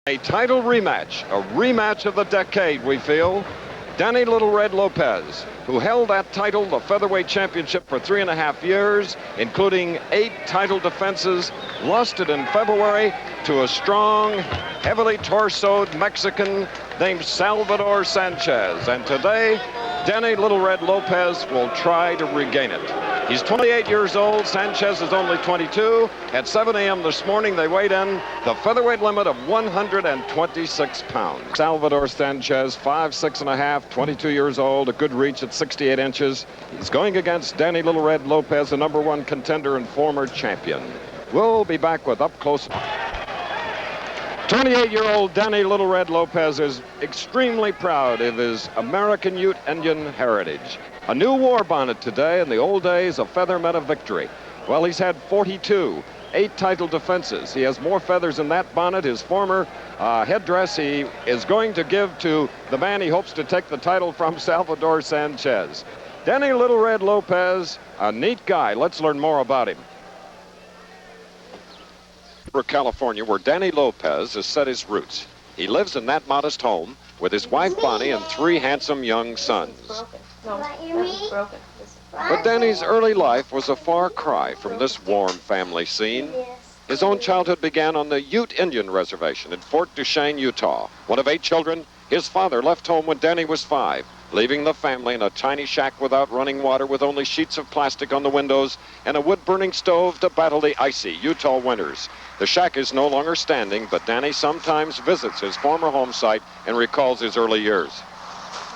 A title rematch, a rematch of the decade, we feel. Danny Little Red Lopez, who held that title, the featherweight championship, for 3.5 years, including 8 title defenses, lost it in February to a strong, heavily torsoed Mexican named Salvador Sanchez. And today, Danny Little Red Lopez will try to regain it. He's 28 years old. Sanchez is only 22. At 7 a.m. this morning, they weighed in the featherweight limit of 126 pounds. Salvador Sanchez, 5'6½", 22 years old, a good reach at 68 inches. He's going against Danny Little Red Lopez, the #1 contender and former champion. We'll be back with Up Close. 28-year-old Danny Little Red Lopez is extremely proud of his American Ute Indian heritage. A new war bonnet today. In the old days, a feather meant a victory. Well, he's had 42, 8 title defenses. He has more feathers in that bonnet. His former headdress he is going to give to the man he hopes to take the title from, Salvador Sanchez. Danny Little Red Lopez, a neat guy. Let's learn more about him. California, where Danny Lopez has set his roots. He lives in that modest home with his wife Bonnie and 3 handsome young sons. But Danny's early life was a far cry from this warm family scene. His own childhood began on the Ute Indian Reservation in Fort Duchesne, Utah. One of 8 children, his father left home when Danny was 5, leaving the family in a tiny shack without running water, with only sheets of plastic on the windows and a wood-burning stove to battle the icy Utah winters. The shack is no longer standing, but Danny sometimes visits his former home site and recalls his early years.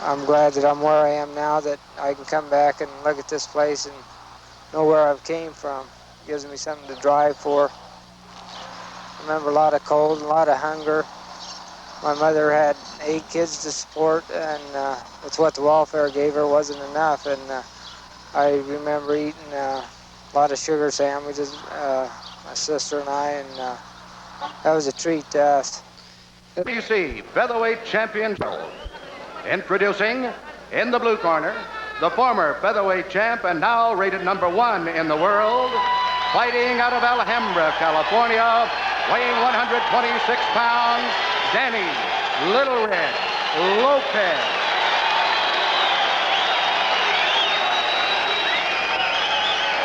I'm glad that I'm where I am now, that I can come back and look at this place and know where I've came from. It gives me something to drive for. I remember a lot of cold, a lot of hunger. My mother had 8 kids to support, and with what the welfare gave her wasn't enough. And I remember eating a lot of sugar sandwiches, my sister and I, and that was a treat to us. BC featherweight champion. Introducing, in the blue corner, the former featherweight champ and now rated #1 in the world, fighting out of Alhambra, California, weighing 126 pounds, Danny Little Red Lopez.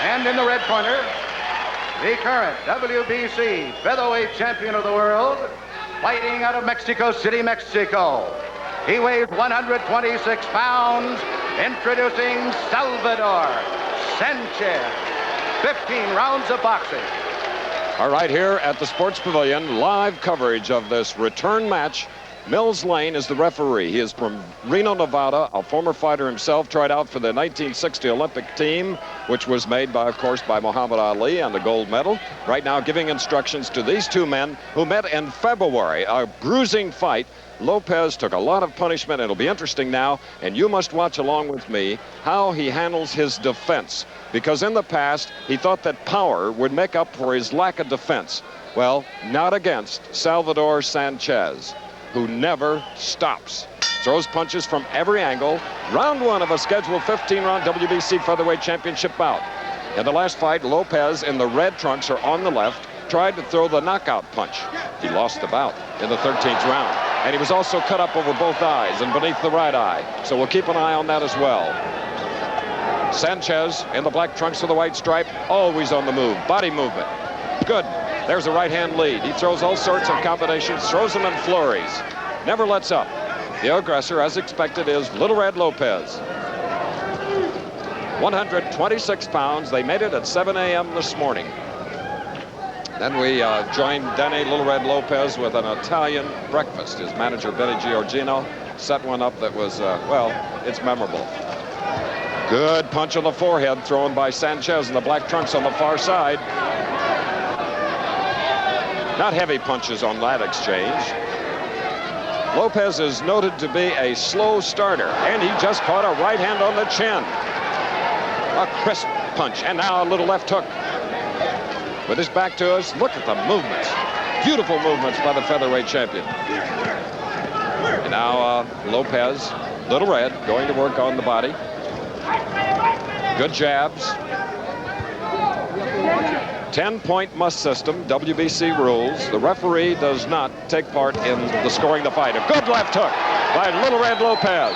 And in the red corner, the current WBC featherweight champion of the world, fighting out of Mexico City, Mexico. He weighs 126 pounds, introducing Salvador Sanchez. 15 rounds of boxing. All right, here at the Sports Pavilion, live coverage of this return match. Mills Lane is the referee. He is from Reno, Nevada, a former fighter himself, tried out for the 1960 Olympic team, which was made, by, of course, by Muhammad Ali and the gold medal. Right now giving instructions to these 2 men who met in February, a bruising fight. Lopez took a lot of punishment. It'll be interesting now, and you must watch along with me how he handles his defense, because in the past he thought that power would make up for his lack of defense. Well, not against Salvador Sanchez, who never stops. Throws punches from every angle. Round 1 of a scheduled 15-round WBC featherweight championship bout. In the last fight, Lopez in the red trunks, or on the left, tried to throw the knockout punch. He lost the bout in the 13th round. And he was also cut up over both eyes and beneath the right eye. So we'll keep an eye on that as well. Sanchez in the black trunks with the white stripe, always on the move. Body movement. Good. There's a right-hand lead. He throws all sorts of combinations, throws them in flurries. Never lets up. The aggressor, as expected, is Little Red Lopez. 126 pounds. They made it at 7 a.m. this morning. Then we joined Danny Little Red Lopez with an Italian breakfast. His manager, Benny Giorgino, set one up that was, well, it's memorable. Good punch on the forehead thrown by Sanchez in the black trunks on the far side. Not heavy punches on that exchange. Lopez is noted to be a slow starter, and he just caught a right hand on the chin. A crisp punch, and now a little left hook. With his back to us, look at the movements. Beautiful movements by the featherweight champion. And now Lopez, Little Red, going to work on the body. Good jabs. 10-point must system, WBC rules. The referee does not take part in the scoring the fight. A good left hook by Little Red Lopez.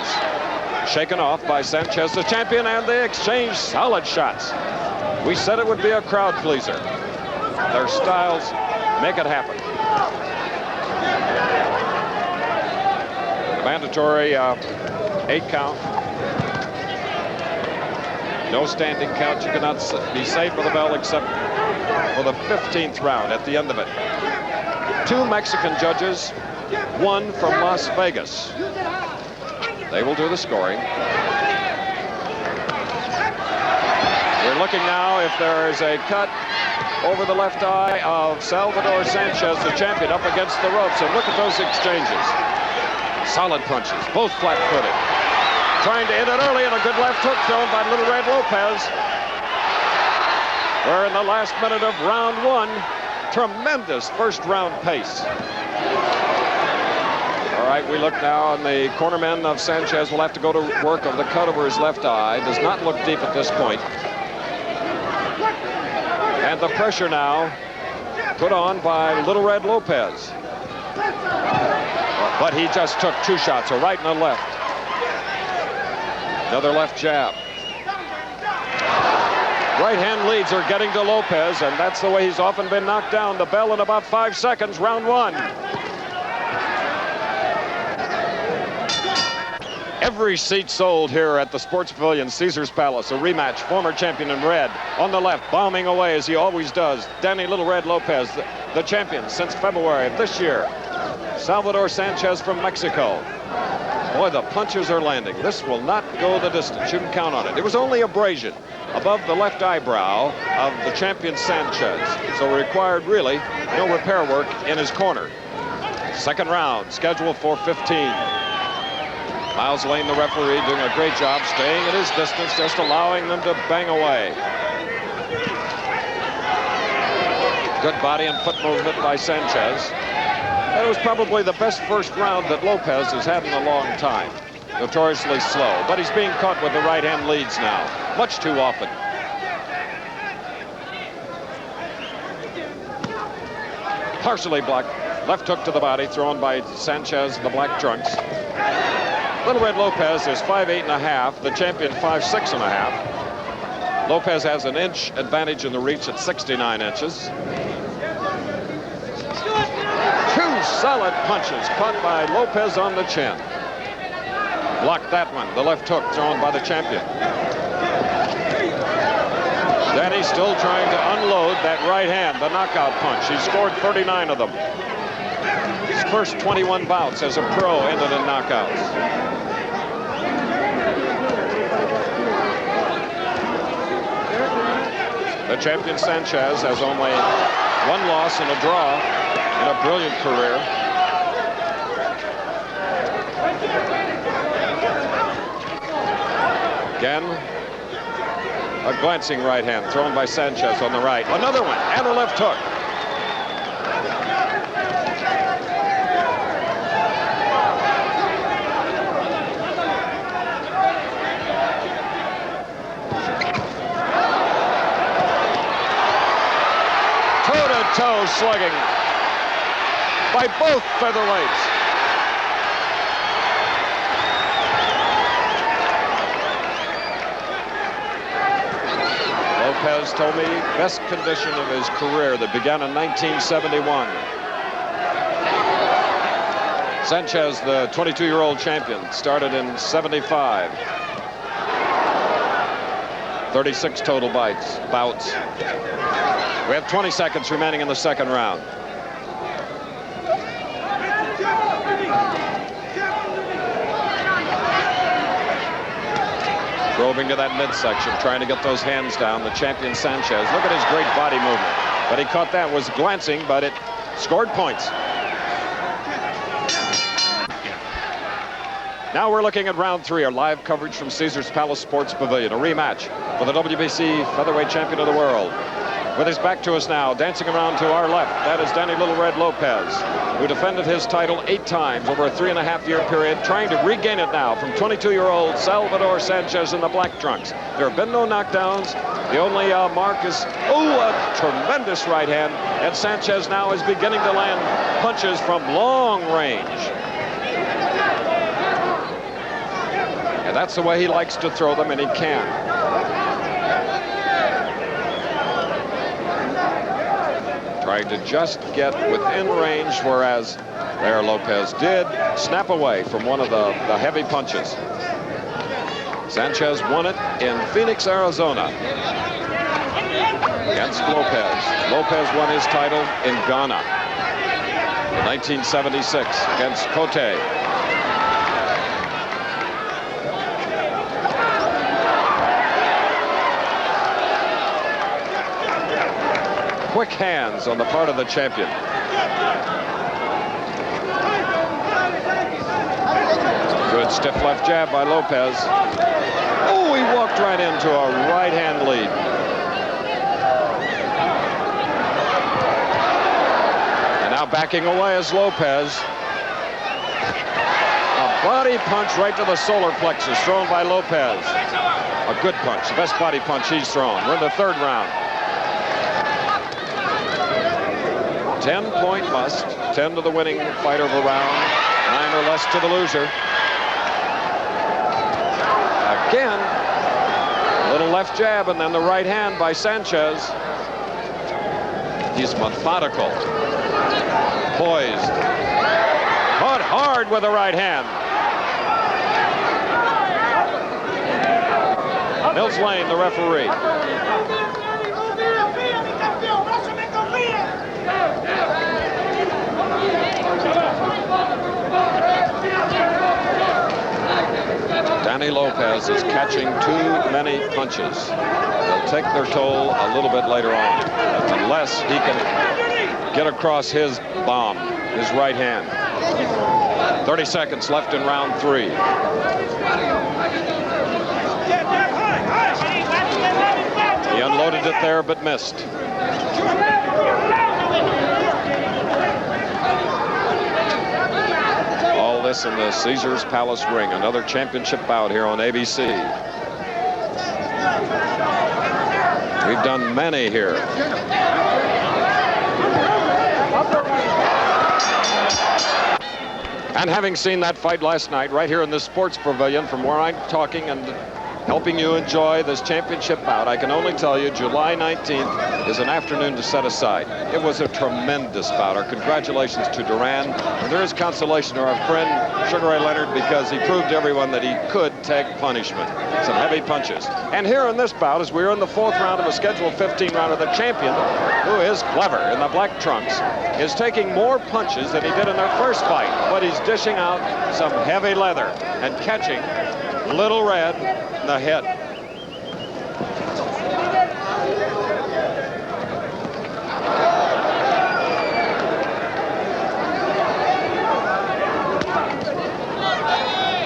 Shaken off by Sanchez, the champion, and they exchange solid shots. We said it would be a crowd pleaser. Their styles make it happen. The mandatory 8 count. No standing count. You cannot be saved with a bell except for the 15th round at the end of it. 2 Mexican judges, 1 from Las Vegas. They will do the scoring. We're looking now if there is a cut over the left eye of Salvador Sanchez, the champion, up against the ropes. And look at those exchanges. Solid punches, both flat-footed. Trying to hit it early, and a good left hook thrown by Little Red Lopez. We're in the last minute of round 1. Tremendous first round pace. All right, we look now, and the cornerman of Sanchez will have to go to work of the cut over his left eye. Does not look deep at this point. And the pressure now put on by Little Red Lopez. But he just took 2 shots, a right and a left. Another left jab. Right hand leads are getting to Lopez, and that's the way he's often been knocked down. The bell in about 5 seconds, round 1. Every seat sold here at the Sports Pavilion, Caesar's Palace. A rematch, former champion in red. On the left, bombing away as he always does. Danny Little Red Lopez, the champion since February of this year. Salvador Sanchez from Mexico. Boy, the punches are landing. This will not go the distance. You can count on it. It was only abrasion above the left eyebrow of the champion Sanchez. So it required really no repair work in his corner. Second round, scheduled for 15. Miles Lane, the referee, doing a great job staying at his distance, just allowing them to bang away. Good body and foot movement by Sanchez. That was probably the best first round that Lopez has had in a long time. Notoriously slow, but he's being caught with the right hand leads now, much too often. Partially blocked. Left hook to the body, thrown by Sanchez, the black trunks. Little Red Lopez is 5'8.5", the champion 5'6.5". Lopez has an inch advantage in the reach at 69 inches. 2 solid punches caught by Lopez on the chin. Blocked that one, the left hook thrown by the champion. Danny still trying to unload that right hand, the knockout punch. He scored 39 of them. His first 21 bouts as a pro ended in knockouts. The champion Sanchez has only 1 loss and a draw in a brilliant career. Again, a glancing right hand thrown by Sanchez on the right. Another one and a left hook. Toe slugging by both featherweights. Lopez told me best condition of his career that began in 1971. Sanchez, the 22-year-old champion, started in 75. 36 total bouts. We have 20 seconds remaining in the second round. Probing to that midsection, trying to get those hands down. The champion Sanchez. Look at his great body movement. But he caught that, was glancing, but it scored points. Now we're looking at round 3, a live coverage from Caesar's Palace Sports Pavilion, a rematch for the WBC featherweight champion of the world. With his back to us now, dancing around to our left, that is Danny Little Red Lopez. who defended his title 8 times over a 3.5-year period, trying to regain it now from 22-year-old Salvador Sanchez in the black trunks. There have been no knockdowns. The only mark is, a tremendous right hand. And Sanchez now is beginning to land punches from long range. And that's the way he likes to throw them, and he can. Trying to just get within range, whereas there Lopez did snap away from one of the heavy punches. Sanchez won it in Phoenix, Arizona against Lopez. Lopez won his title in Ghana in 1976 against Cote. Quick hands on the part of the champion. Good stiff left jab by Lopez. Oh, he walked right into a right hand lead. And now backing away is Lopez. A body punch right to the solar plexus thrown by Lopez. A good punch, the best body punch he's thrown. We're in the 3rd round. 10-point must. 10 to the winning fighter of a round. 9 or less to the loser. Again, a little left jab and then the right hand by Sanchez. He's methodical. Poised. Caught hard with the right hand. Mills Lane, the referee. Danny Lopez is catching too many punches. They'll take their toll a little bit later on, unless he can get across his bomb, his right hand. 30 seconds left in round 3. He unloaded it there, but missed. All this in the Caesars Palace ring. Another championship bout here on ABC. We've done many here. And having seen that fight last night right here in the Sports Pavilion from where I'm talking and helping you enjoy this championship bout, I can only tell you July 19th is an afternoon to set aside. It was a tremendous bout. Our congratulations to Duran. And there is consolation to our friend Sugar Ray Leonard, because he proved to everyone that he could take punishment. Some heavy punches. And here in this bout, as we're in the 4th round of a scheduled 15 rounder, the champion, who is clever in the black trunks, is taking more punches than he did in their first fight. But he's dishing out some heavy leather and catching Little Red in the head.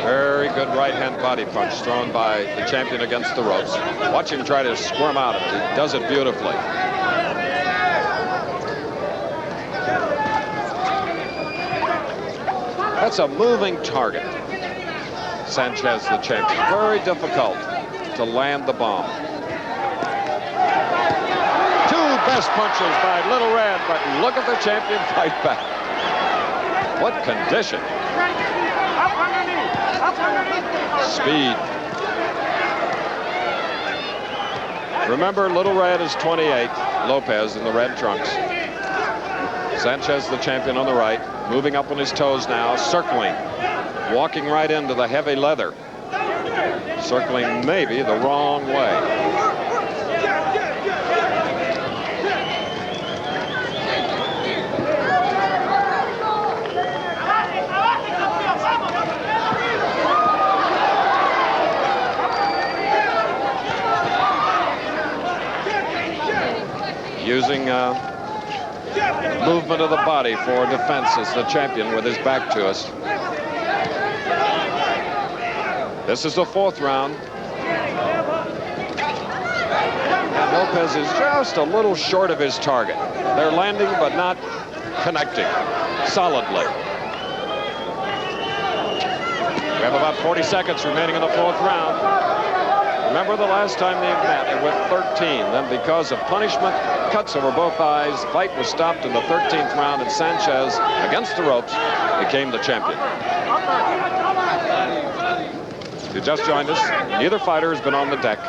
Very good right hand body punch thrown by the champion against the ropes. Watch him try to squirm out of it. He does it beautifully. That's a moving target. Sanchez, the champion. Very difficult to land the bomb. 2 best punches by Little Red, but look at the champion fight back. What condition. Speed. Remember, Little Red is 28. Lopez in the red trunks. Sanchez, the champion, on the right, moving up on his toes now, circling. Walking right into the heavy leather. Circling maybe the wrong way. Using movement of the body for defense as the champion with his back to us. This is the 4th round. And Lopez is just a little short of his target. They're landing but not connecting. solidly. We have about 40 seconds remaining in the 4th round. Remember the last time they met, it went 13. Then because of punishment, cuts over both eyes, fight was stopped in the 13th round, and Sanchez, against the ropes, became the champion. If you just joined us, neither fighter has been on the deck.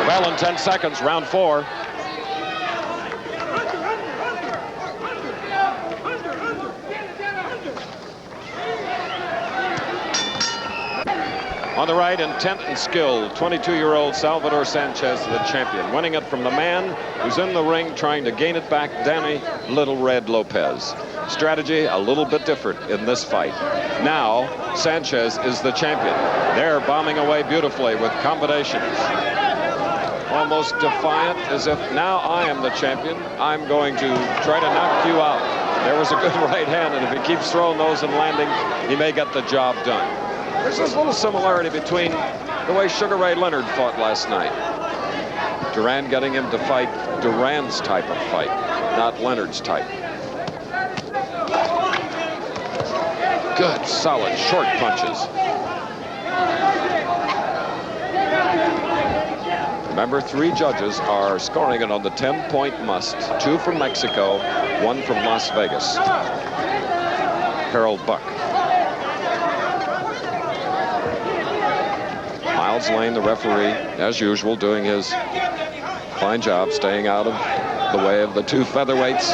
Well, in 10 seconds, round 4. On the right, intent and skill, 22-year-old Salvador Sanchez, the champion, winning it from the man who's in the ring trying to gain it back, Danny Little Red Lopez. Strategy a little bit different in this fight. Now, Sanchez is the champion. They're bombing away beautifully with combinations. Almost defiant, as if now I am the champion. I'm going to try to knock you out. There was a good right hand, and if he keeps throwing those and landing, he may get the job done. There's this little similarity between the way Sugar Ray Leonard fought last night. Duran getting him to fight Duran's type of fight, not Leonard's type. Good, solid, short punches. Remember, 3 judges are scoring it on the 10-point must. 2 from Mexico, 1 from Las Vegas. Harold Buck. Miles Lane, the referee, as usual, doing his fine job staying out of the way of the 2 featherweights.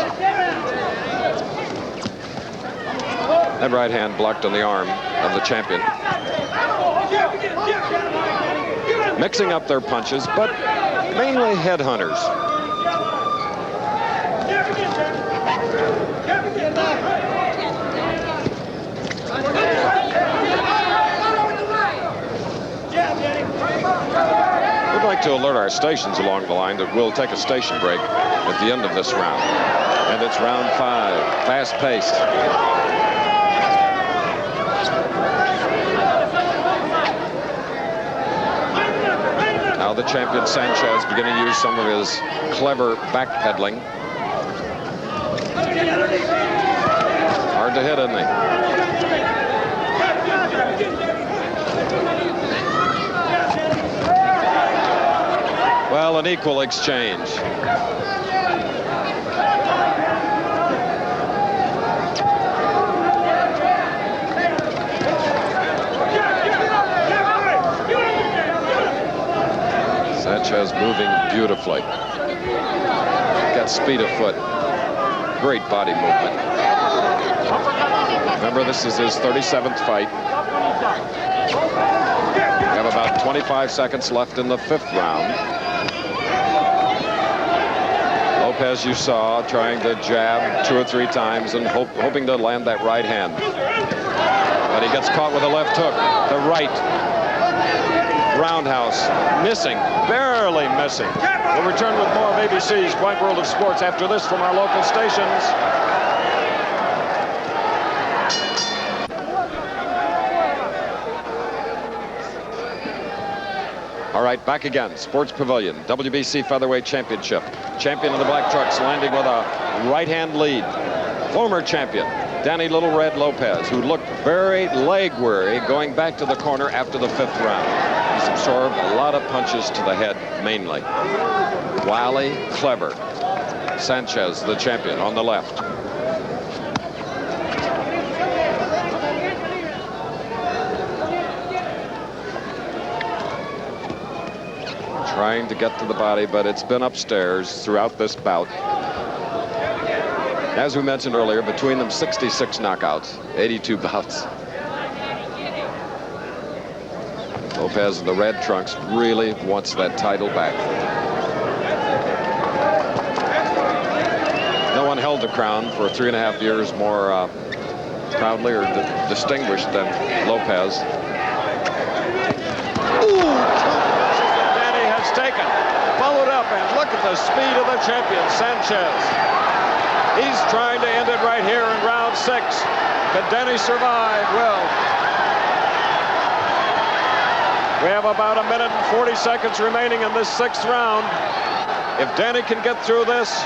That right hand blocked on the arm of the champion. Mixing up their punches, but mainly headhunters. We'd like to alert our stations along the line that we'll take a station break at the end of this round. And it's round 5, fast-paced. Now the champion Sanchez beginning to use some of his clever backpedaling. Hard to hit, isn't he? Well, an equal exchange. Sanchez moving beautifully. Got speed of foot. Great body movement. Remember, this is his 37th fight. We have about 25 seconds left in the 5th round. Lopez, you saw, trying to jab 2 or 3 times and hoping to land that right hand. But he gets caught with a left hook. The right roundhouse, missing, barely missing. We'll return with more of ABC's Wide World of Sports after this from our local stations. All right, back again. Sports Pavilion, WBC Featherweight Championship. Champion of the Black Trucks landing with a right-hand lead. Former champion, Danny Little Red Lopez, who looked very leg-weary going back to the corner after the 5th round. He's absorbed a lot of punches to the head, mainly. Wily, clever. Sanchez, the champion, on the left. Trying to get to the body, but it's been upstairs throughout this bout. As we mentioned earlier, between them 66 knockouts, 82 bouts. Lopez in the red trunks really wants that title back. No one held the crown for 3.5 years more proudly or distinguished than Lopez. Danny has taken, followed up, and look at the speed of the champion, Sanchez. He's trying to end it right here in round 6. Can Danny survive? Well, we have about 1 minute and 40 seconds remaining in this 6th round. If Danny can get through this.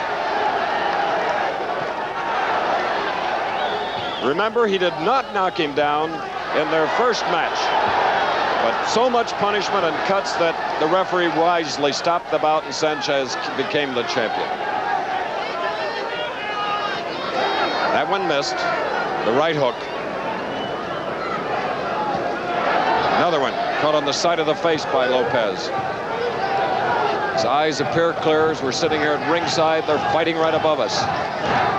Remember, he did not knock him down in their first match. But so much punishment and cuts that the referee wisely stopped the bout and Sanchez became the champion. That one missed. The right hook. Another one caught on the side of the face by Lopez. His eyes appear clear as we're sitting here at ringside. They're fighting right above us.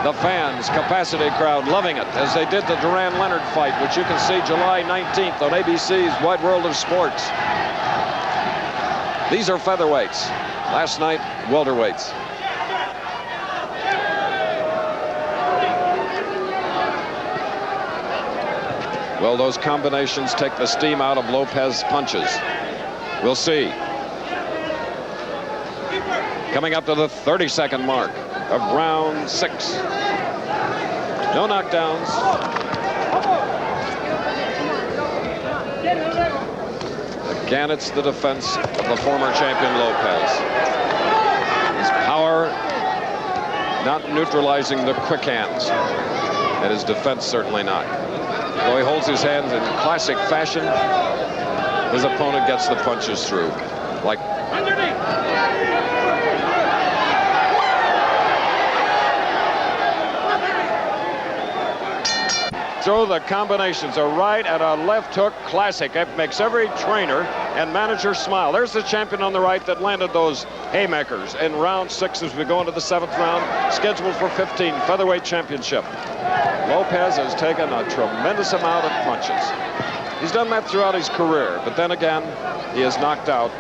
The fans, capacity crowd, loving it, as they did the Duran-Leonard fight, which you can see July 19th on ABC's Wide World of Sports. These are featherweights. Last night, welterweights. Will those combinations take the steam out of Lopez's punches? We'll see. Coming up to the 30-second mark of round 6. No knockdowns. Again, it's the defense of the former champion Lopez. His power not neutralizing the quick hands, and his defense certainly not. Though he holds his hands in classic fashion, his opponent gets the punches through. Like throw the combinations, a right and a left hook, classic. It makes every trainer and manager smile. There's the champion on the right that landed those haymakers in round 6 as we go into the 7th round, scheduled for 15, featherweight championship. Lopez has taken a tremendous amount of punches. He's done that throughout his career, but then again, he has knocked out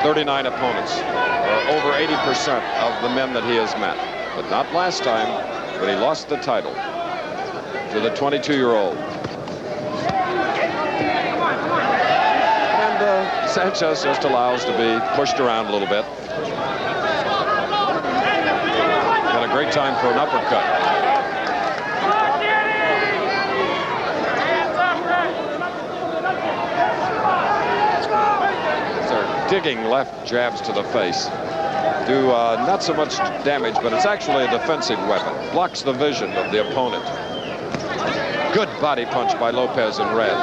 39 opponents, or over 80% of the men that he has met. But not last time, when he lost the title to the 22-year-old. And Sanchez just allows to be pushed around a little bit. Got a great time for an uppercut. They're digging left jabs to the face. Do not so much damage, but it's actually a defensive weapon. Blocks the vision of the opponent. Good body punch by Lopez in red.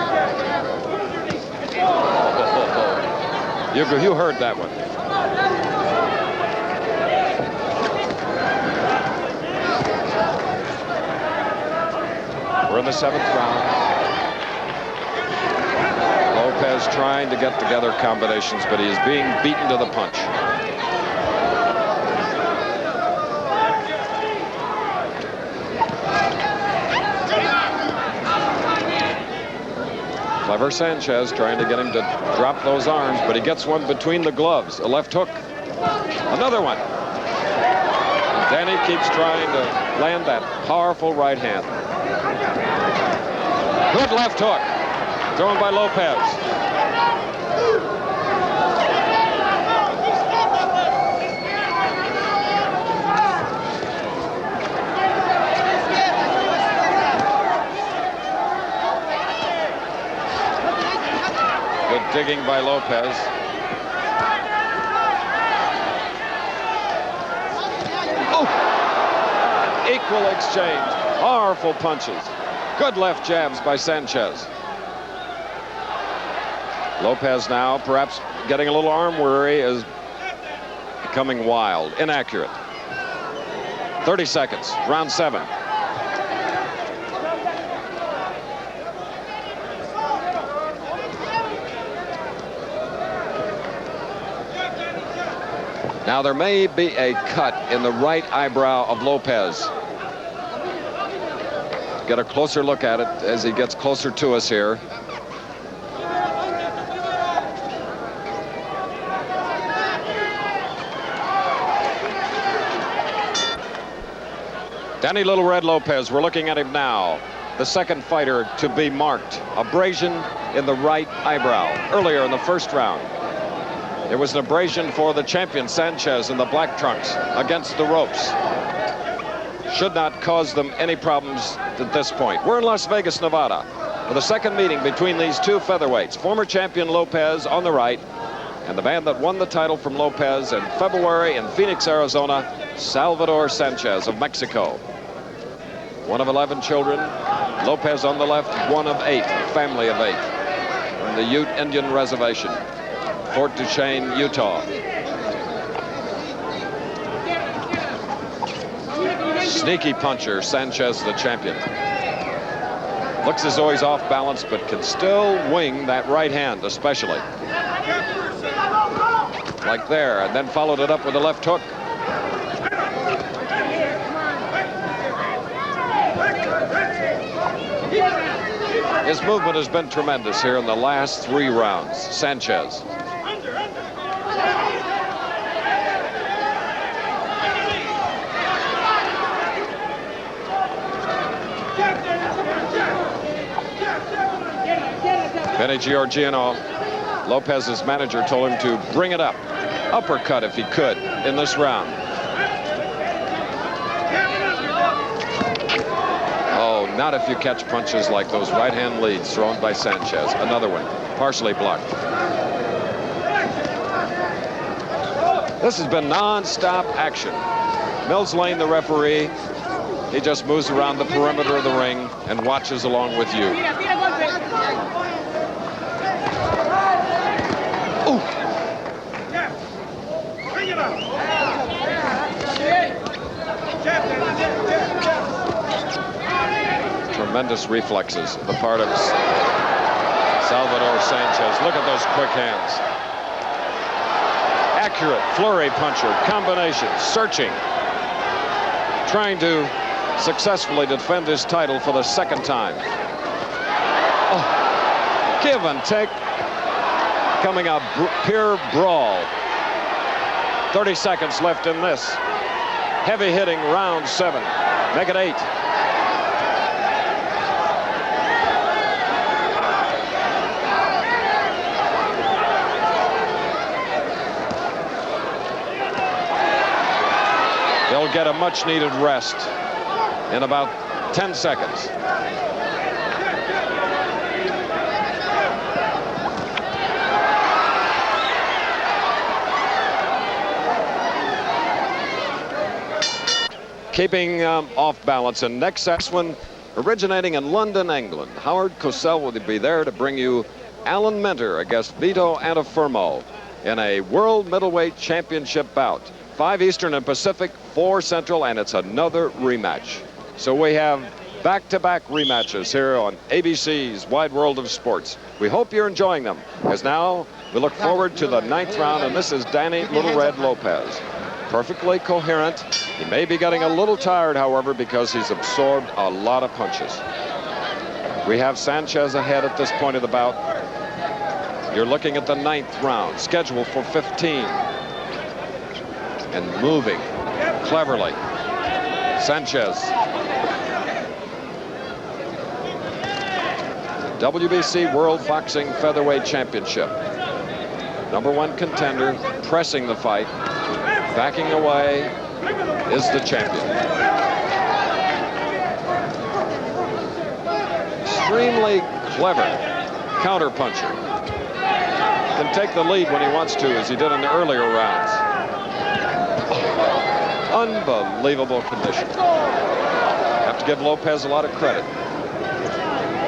You heard that one. We're in the 7th round. Lopez trying to get together combinations, but he is being beaten to the punch. Clever Sanchez trying to get him to drop those arms, but he gets one between the gloves. A left hook. Another one. And Danny keeps trying to land that powerful right hand. Good left hook. Thrown by Lopez. Digging by Lopez. Oh! Equal exchange. Powerful punches. Good left jabs by Sanchez. Lopez now, perhaps getting a little arm weary, is becoming wild, inaccurate. 30 seconds, round 7. Now there may be a cut in the right eyebrow of Lopez. Get a closer look at it as he gets closer to us here. Danny Little Red Lopez, we're looking at him now. The second fighter to be marked. Abrasion in the right eyebrow earlier in the 1st round. It was an abrasion for the champion Sanchez in the black trunks against the ropes. should not cause them any problems at this point. We're in Las Vegas, Nevada, for the second meeting between these two featherweights. Former champion Lopez on the right, and the man that won the title from Lopez in February in Phoenix, Arizona, Salvador Sanchez of Mexico. One of 11 children. Lopez on the left, one of 8, a family of 8, from the Ute Indian Reservation, Fort Duchesne, Utah. Sneaky puncher, Sanchez, the champion. Looks as though he's off balance, but can still wing that right hand, especially. Like there, and then followed it up with a left hook. His movement has been tremendous here in the last 3 rounds. Sanchez. Benny Giorgiano, Lopez's manager, told him to bring it up. Uppercut if he could in this round. Oh, not if you catch punches like those right-hand leads thrown by Sanchez. Another one, partially blocked. This has been non-stop action. Mills Lane, the referee, he just moves around the perimeter of the ring and watches along with you. Ooh. Tremendous reflexes on the part of Salvador Sanchez. Look at those quick hands. Accurate flurry puncher, combination, searching. Trying to successfully defend his title for the second time. Oh, give and take. Coming out pure brawl. 30 seconds left in this heavy hitting round 7. Make it 8. They'll get a much needed rest in about 10 seconds. Keeping off balance, and next one originating in London, England. Howard Cosell will be there to bring you Alan Minter against Vito Antuofermo in a World Middleweight Championship bout. 5 Eastern and Pacific, 4 Central, and it's another rematch. So we have back-to-back rematches here on ABC's Wide World of Sports. We hope you're enjoying them, because now we look forward to the 9th round, and this is Danny Little Red Lopez. Perfectly coherent. He may be getting a little tired, however, because he's absorbed a lot of punches. We have Sanchez ahead at this point of the bout. You're looking at the 9th round, scheduled for 15. And moving cleverly. Sanchez. WBC World Boxing Featherweight Championship. #1 contender, pressing the fight. Backing away is the champion. Extremely clever counterpuncher. Can take the lead when he wants to, as he did in the earlier rounds. Unbelievable condition. Have to give Lopez a lot of credit.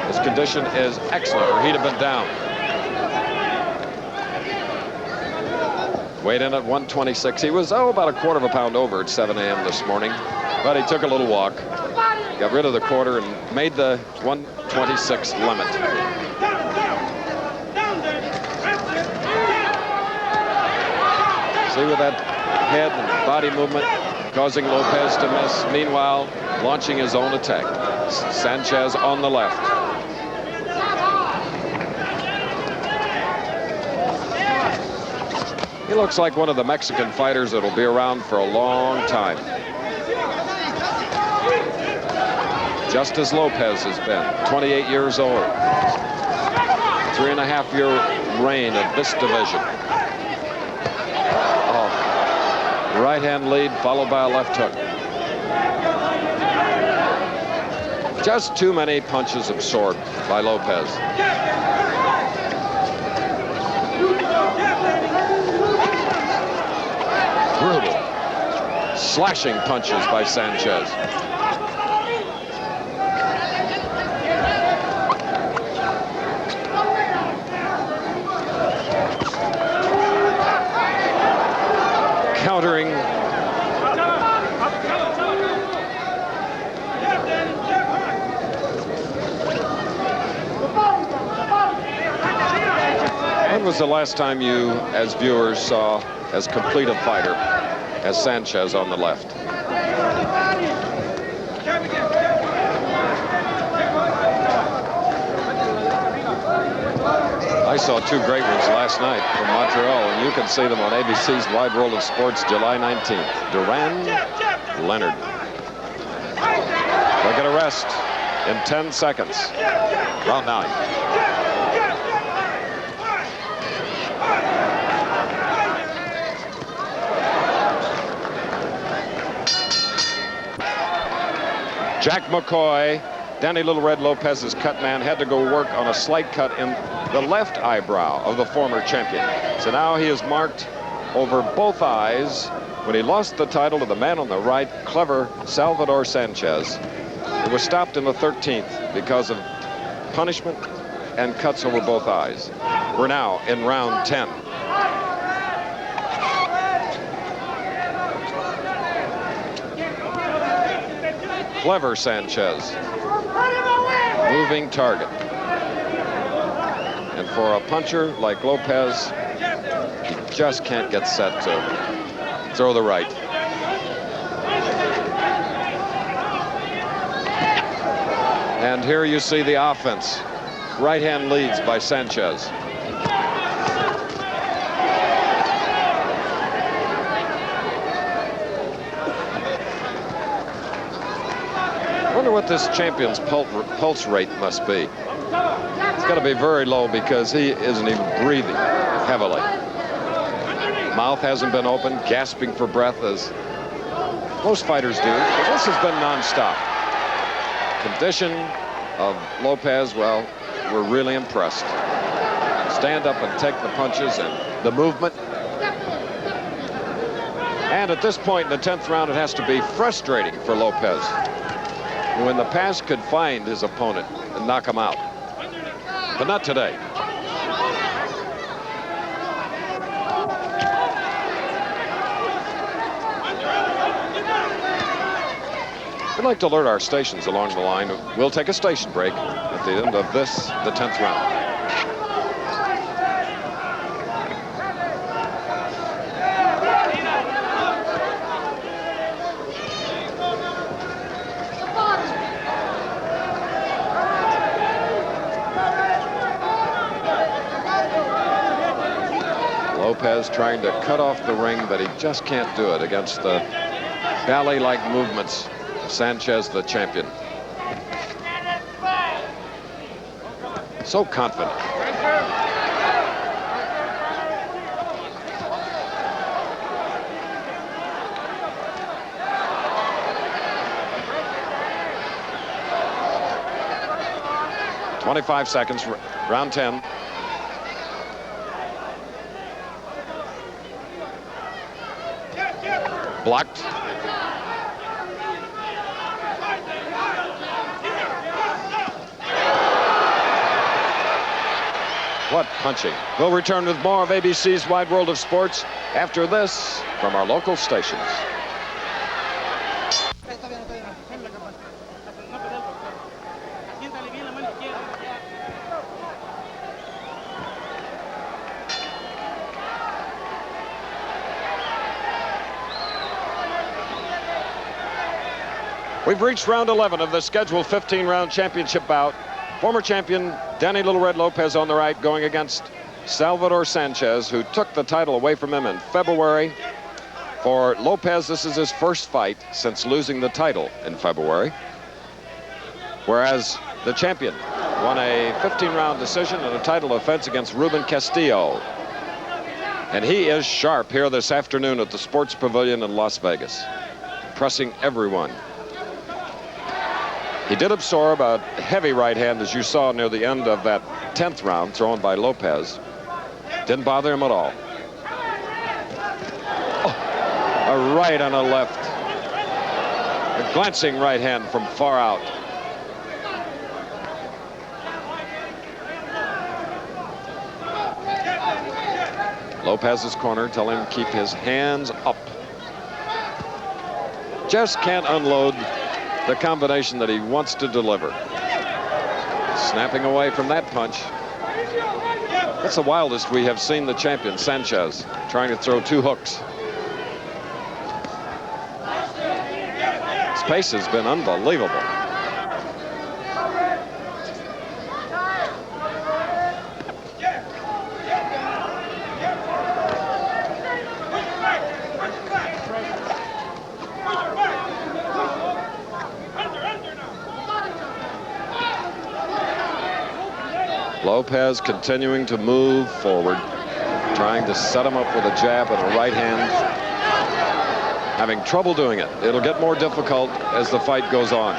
His condition is excellent, or he'd have been down. Weighed in at 126. He was, about a quarter of a pound over at 7 a.m. this morning, but he took a little walk, got rid of the quarter, and made the 126 limit. See with that head and body movement causing Lopez to miss. Meanwhile, launching his own attack. Sanchez on the left. He looks like one of the Mexican fighters that'll be around for a long time. Just as Lopez has been, 28 years old. 3.5-year reign of this division. Right hand lead followed by a left hook. Just too many punches absorbed by Lopez. Brutal. Slashing punches by Sanchez. Countering. When was the last time you, as viewers, saw as complete a fighter as Sanchez on the left? I saw two great ones last night from Montreal, and you can see them on ABC's Wide World of Sports, July 19th. Duran, Leonard. They'll get a rest in 10 seconds. Round 9. Jack McCoy, Danny Little Red Lopez's cut man, had to go work on a slight cut in the left eyebrow of the former champion. So now he is marked over both eyes when he lost the title to the man on the right, clever Salvador Sanchez. It was stopped in the 13th because of punishment and cuts over both eyes. We're now in round 10. Clever Sanchez. Moving target. And for a puncher like Lopez, he just can't get set to throw the right. And here you see the offense. Right hand leads by Sanchez. I wonder what this champion's pulse rate must be. It's got to be very low because he isn't even breathing heavily. Mouth hasn't been open, gasping for breath as most fighters do. But this has been nonstop. Condition of Lopez, well, we're really impressed. Stand up and take the punches and the movement. And at this point in the 10th round, it has to be frustrating for Lopez, who in the past could find his opponent and knock him out. But not today. We'd like to alert our stations along the line. We'll take a station break at the end of this, the 10th round. Lopez trying to cut off the ring, but he just can't do it against the ballet-like movements of Sanchez, the champion. So confident. "25 seconds, round 10. Blocked. What punching. We'll return with more of ABC's Wide World of Sports after this from our local stations. We've reached round 11 of the scheduled 15-round championship bout. Former champion Danny Little Red Lopez on the right going against Salvador Sanchez, who took the title away from him in February. For Lopez, this is his first fight since losing the title in February. Whereas the champion won a 15-round decision and a title offense against Ruben Castillo. And he is sharp here this afternoon at the Sports Pavilion in Las Vegas, impressing everyone. He did absorb a heavy right hand, as you saw near the end of that 10th round, thrown by Lopez. Didn't bother him at all. Oh, a right and a left. A glancing right hand from far out. Lopez's corner telling him to keep his hands up. Just can't unload the combination that he wants to deliver. Snapping away from that punch. That's the wildest we have seen the champion, Sanchez, trying to throw 2 hooks. His pace has been unbelievable. Lopez continuing to move forward, trying to set him up with a jab and a right hand. Having trouble doing it. It'll get more difficult as the fight goes on.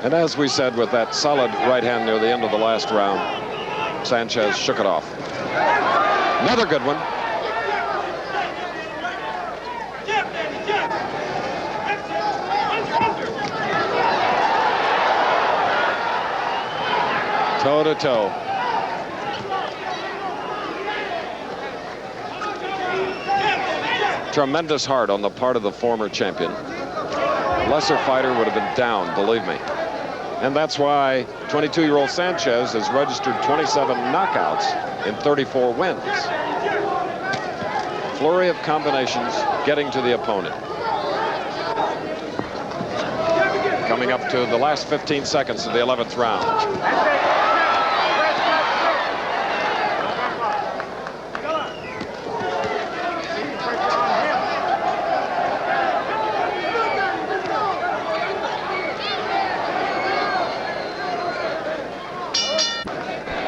And as we said, with that solid right hand near the end of the last round, Sanchez shook it off. Another good one. Toe to toe. Tremendous heart on the part of the former champion. A lesser fighter would have been down, believe me. And that's why 22-year-old Sanchez has registered 27 knockouts in 34 wins. Flurry of combinations getting to the opponent. Coming up to the last 15 seconds of the 11th round.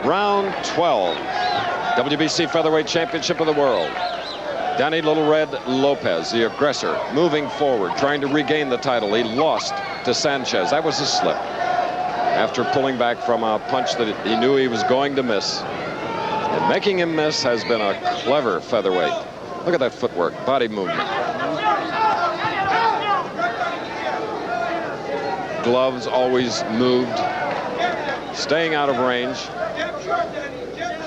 Round 12, WBC Featherweight Championship of the World. Danny Little Red Lopez, the aggressor, moving forward, trying to regain the title. He lost to Sanchez. That was a slip after pulling back from a punch that he knew he was going to miss. And making him miss has been a clever featherweight. Look at that footwork, body movement. Gloves always moved, staying out of range.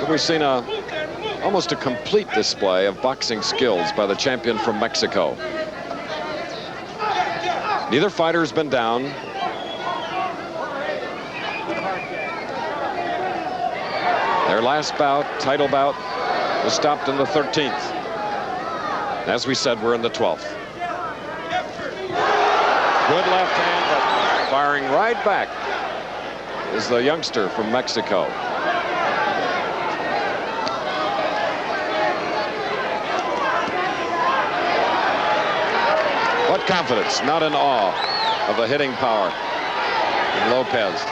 We've seen almost a complete display of boxing skills by the champion from Mexico. Neither fighter's been down. Their last bout, title bout, was stopped in the 13th. As we said, we're in the 12th. Good left hand, but firing right back is the youngster from Mexico. What confidence, not in awe of the hitting power of Lopez.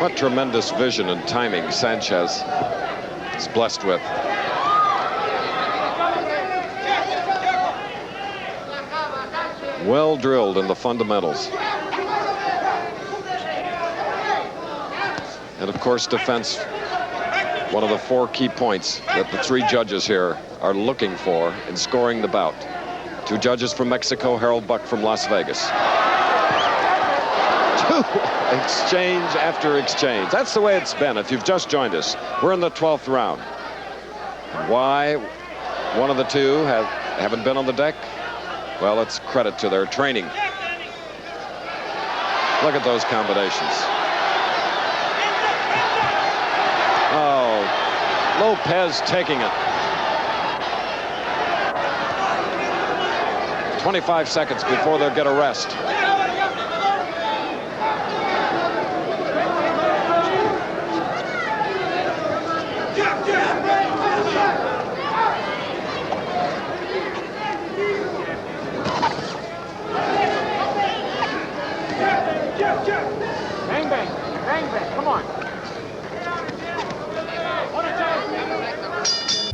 What tremendous vision and timing Sanchez is blessed with. Well drilled in the fundamentals. And of course, defense, one of the 4 key points that the 3 judges here are looking for in scoring the bout. 2 judges from Mexico, Harold Buck from Las Vegas. Exchange after exchange. That's the way it's been. If you've just joined us, we're in the 12th round. And why one of the 2 haven't been on the deck? Well, it's credit to their training. Look at those combinations. Oh, Lopez taking it. 25 seconds before they'll get a rest.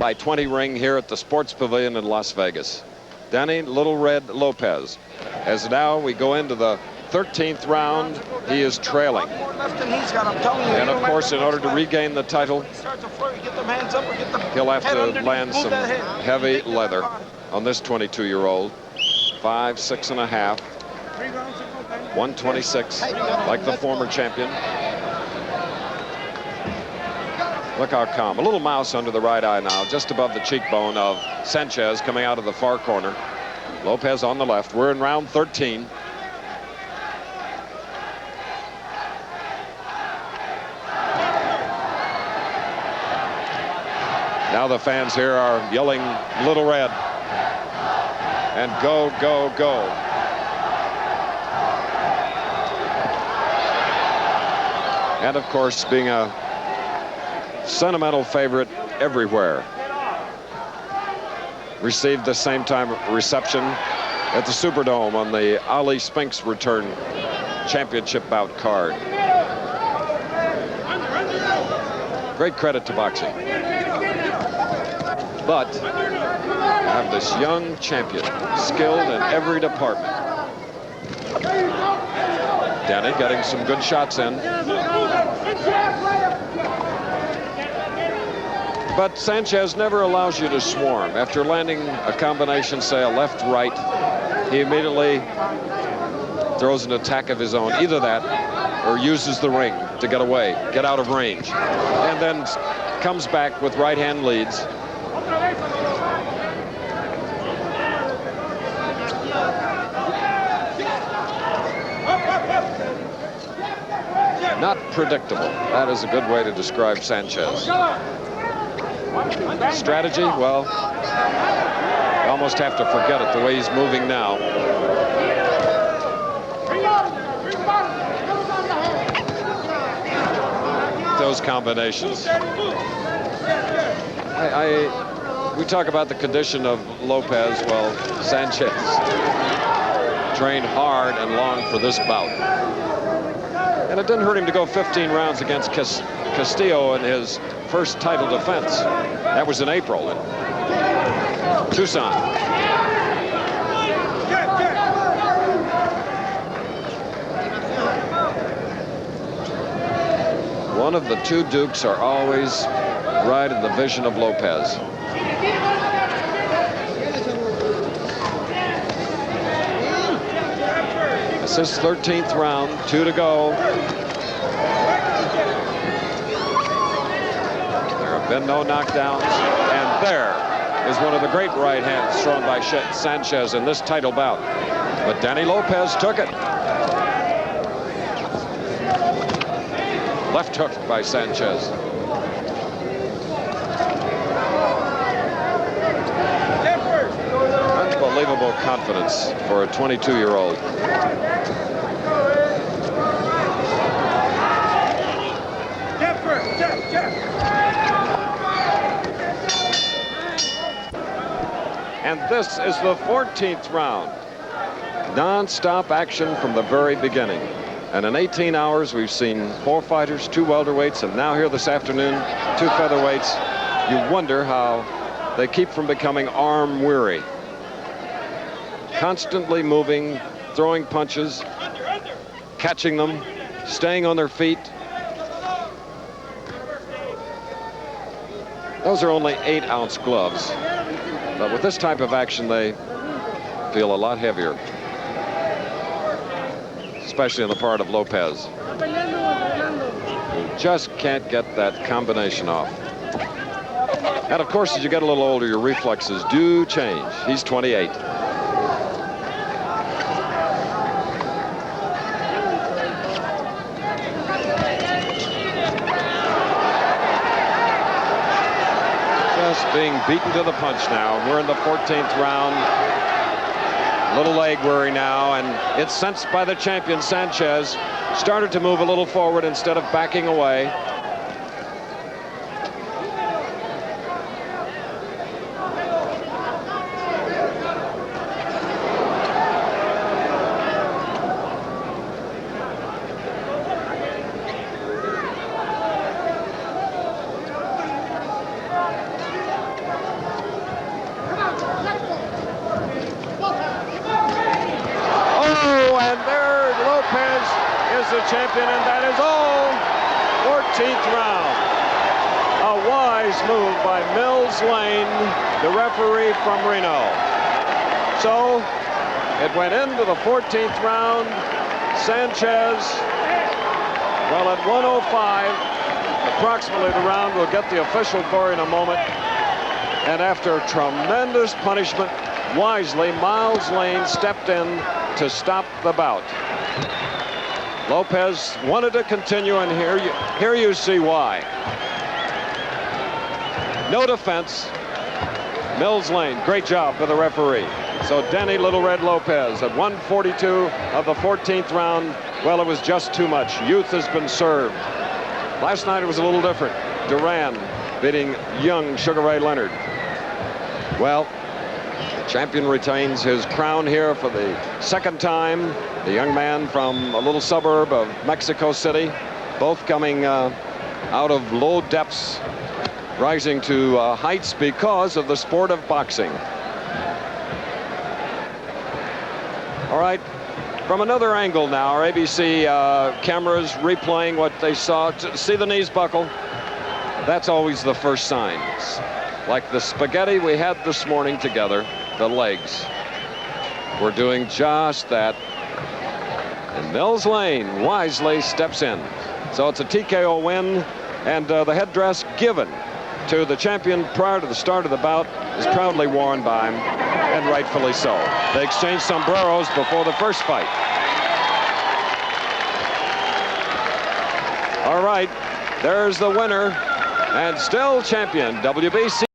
by 20 ring here at the Sports Pavilion in Las Vegas. Danny Little Red Lopez. As now we go into the 13th round, he is trailing. And of course, in order to regain the title, he'll have to land some heavy leather on this 22-year-old. 5'6½", 126, like the former champion. Look how calm. A little mouse under the right eye now, just above the cheekbone of Sanchez coming out of the far corner. Lopez on the left. We're in round 13. Now the fans here are yelling Little Red. And go, go, go. And of course, being a sentimental favorite everywhere. Received the same time reception at the Superdome on the Ali Spinks return championship bout card. Great credit to boxing. But have this young champion, skilled in every department. Danny getting some good shots in. But Sanchez never allows you to swarm. After landing a combination, say a left-right, he immediately throws an attack of his own. Either that or uses the ring to get away, get out of range. And then comes back with right-hand leads. Not predictable. That is a good way to describe Sanchez. Strategy, well, you almost have to forget it the way he's moving now. Those combinations. We talk about the condition of Lopez. Well, Sanchez trained hard and long for this bout. And it didn't hurt him to go 15 rounds against Castillo in his first title defense. That was in April in Tucson. One of the two Dukes are always right in the vision of Lopez. This is 13th round, 2 to go. There have been no knockdowns, and there is one of the great right hands thrown by Sanchez in this title bout. But Danny Lopez took it. Left hook by Sanchez. Unbelievable confidence for a 22-year-old. And this is the 14th round. Non-stop action from the very beginning. And in 18 hours, we've seen 4 fighters, 2 welterweights, and now here this afternoon, 2 featherweights. You wonder how they keep from becoming arm weary. Constantly moving, throwing punches, catching them, staying on their feet. Those are only 8-ounce gloves. But with this type of action, they feel a lot heavier. Especially on the part of Lopez, who just can't get that combination off. And of course, as you get a little older, your reflexes do change. He's 28. Just being beaten to the punch now. We're in the 14th round. Little leg worry now, and it's sensed by the champion. Sanchez started to move a little forward instead of backing away. Lopez is the champion, and that is all. 14th round. A wise move by Mills Lane, the referee from Reno. So it went into the 14th round. Sanchez, well, at 105, approximately the round. We'll get the official for in a moment. And after tremendous punishment, wisely, Mills Lane stepped in to stop the bout. Lopez wanted to continue, and here you see why. No defense. Mills Lane, great job for the referee. So Denny Little Red Lopez at 142 of the 14th round. Well, it was just too much. Youth has been served. Last night it was a little different. Duran beating young Sugar Ray Leonard. Well, the champion retains his crown here for the second time. The young man from a little suburb of Mexico City, both coming out of low depths, rising to heights because of the sport of boxing. All right, from another angle now, our ABC cameras replaying what they saw. See the knees buckle? That's always the first sign. Like the spaghetti we had this morning together, the legs. We're doing just that. And Mills Lane wisely steps in. So it's a TKO win, and the headdress given to the champion prior to the start of the bout is proudly worn by him, and rightfully so. They exchanged sombreros before the first fight. All right, there's the winner and still champion, WBC.